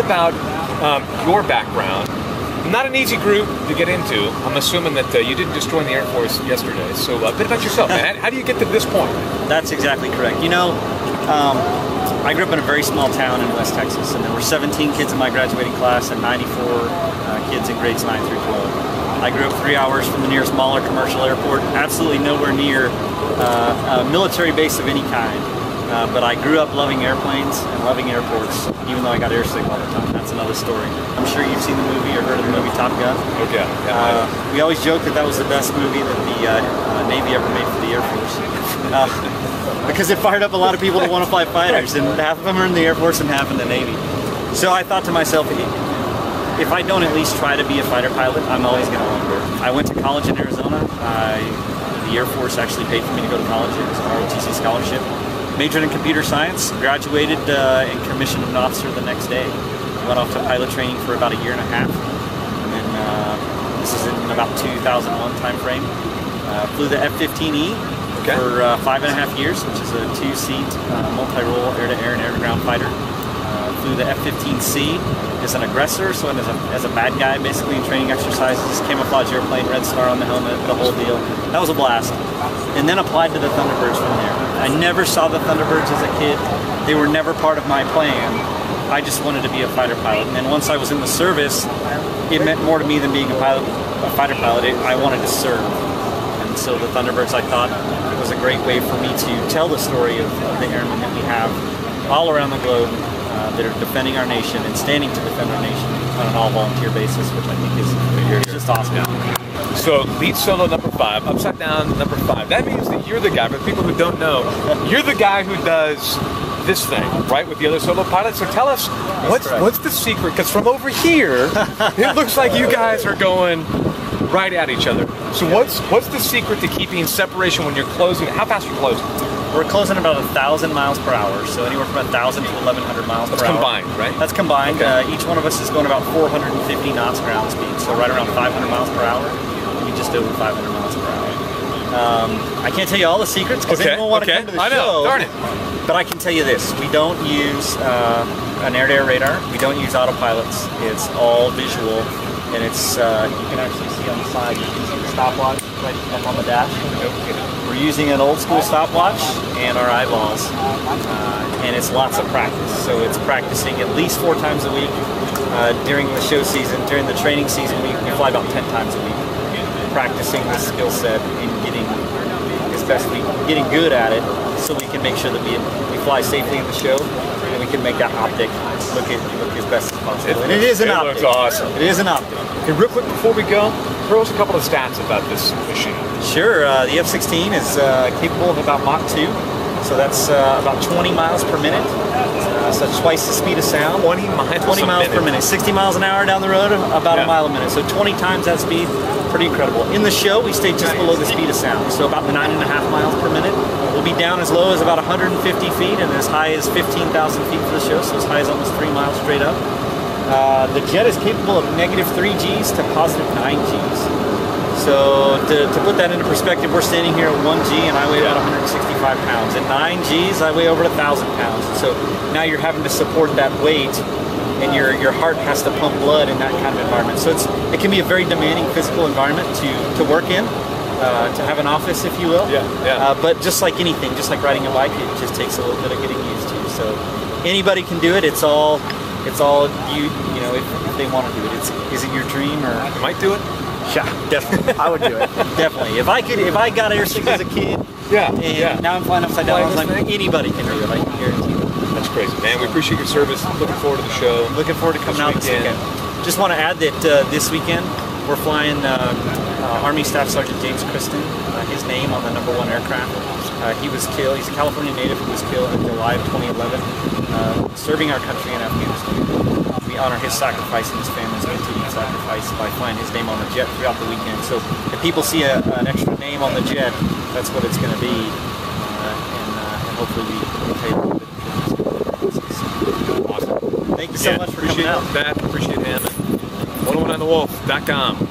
about your background. Not an easy group to get into. I'm assuming that you didn't just join the Air Force yesterday. So a bit about yourself, man. How do you get to this point? That's exactly correct. You know, I grew up in a very small town in West Texas, and there were 17 kids in my graduating class and 94 kids in grades 9 through 12. I grew up 3 hours from the nearest mall or commercial airport, absolutely nowhere near a military base of any kind. But I grew up loving airplanes and loving airports, even though I got airsick all the time. That's another story. I'm sure you've seen the movie or heard of the movie Top Gun. Okay. We always joke that that was the best movie that the Navy ever made for the Air Force. Because it fired up a lot of people to want to fly fighters, and half of them are in the Air Force and half in the Navy. So I thought to myself, if I don't at least try to be a fighter pilot, I'm always going to want to. I went to college in Arizona. The Air Force actually paid for me to go to college. It was an ROTC scholarship. Majored in computer science, graduated and commissioned an officer the next day. Went off to pilot training for about a year and a half. And then this is in about 2001 time frame. Flew the F-15E for 5.5 years, which is a 2-seat multi-role air-to-air and air-to-ground fighter. Flew the F-15C as an aggressor, so as a bad guy, basically in training exercises, camouflage airplane, red star on the helmet, the whole deal. That was a blast. And then applied to the Thunderbirds from there. I never saw the Thunderbirds as a kid. They were never part of my plan. I just wanted to be a fighter pilot. And then once I was in the service, it meant more to me than being a fighter pilot. I wanted to serve. And so the Thunderbirds, I thought, it was a great way for me to tell the story of the airmen that we have all around the globe that are defending our nation and standing to defend our nation on an all-volunteer basis, which I think is just awesome. So, lead solo number 5, upside down number 5. That means that you're the guy, for people who don't know, you're the guy who does this thing, right, with the other solo pilots. So tell us, what's the secret? Because from over here, it looks like you guys are going right at each other. So what's the secret to keeping separation when you're closing? How fast are you closing? We're closing about 1,000 miles per hour, so anywhere from 1,000 to 1,100 miles per hour. That's combined, right? That's combined. Okay. Each one of us is going about 450 knots ground speed, so right around 500 miles per hour. Just over 500 miles per hour. I can't tell you all the secrets because they don't want to come to the show. I know, darn it. But I can tell you this: we don't use an air-to-air radar. We don't use autopilots. It's all visual, and it's you can actually see on the side. You can see the stopwatch right up on the dash. We're using an old-school stopwatch and our eyeballs, and it's lots of practice. So it's practicing at least 4 times a week during the show season. During the training season, we fly about 10 times a week. Practicing the skill set and getting good at it, so we can make sure that we fly safely in the show, and we can make that optic look as best as possible. And it is an optic. It looks awesome. It is an optic. Okay, real quick before we go, throw us a couple of stats about this machine. Sure. The F-16 is capable of about Mach 2, so that's about 20 miles per minute. So that's twice the speed of sound. 20 miles per minute. 60 miles an hour down the road, about a mile a minute. So 20 times that speed, pretty incredible. In the show, we stayed just below the speed of sound, so about 9.5 miles per minute. We'll be down as low as about 150 feet and as high as 15,000 feet for the show, so as high as almost 3 miles straight up. The jet is capable of -3 Gs to +9 Gs. So to put that into perspective, we're standing here at 1 G and I weigh about 165 pounds. At 9 Gs, I weigh over 1,000 pounds. So now you're having to support that weight, and your heart has to pump blood in that kind of environment. So it can be a very demanding physical environment to work in, to have an office, if you will. But just like anything, just like riding a bike, it just takes a little bit of getting used to. So anybody can do it. It's all you know, if they want to do it. Is it your dream, or you might do it? Yeah, definitely. I would do it. Definitely. If I got airsick as a kid, and now I'm flying upside down, like anybody can do it. I can guarantee you. That's crazy, man. We appreciate your service. Looking forward to the show. Looking forward to coming out this weekend. Just want to add that this weekend we're flying Army Staff Sergeant James Kristen, his name on the #1 aircraft. He was killed. He's a California native who was killed in July of 2011, serving our country in Afghanistan. We honor his sacrifice and his family's continued sacrifice by flying his name on the jet throughout the weekend. So if people see an extra name on the jet, that's what it's going to be, and hopefully we pay a little bit. Awesome. Thank you so much for coming out. Appreciate him. 101onthewolf.com.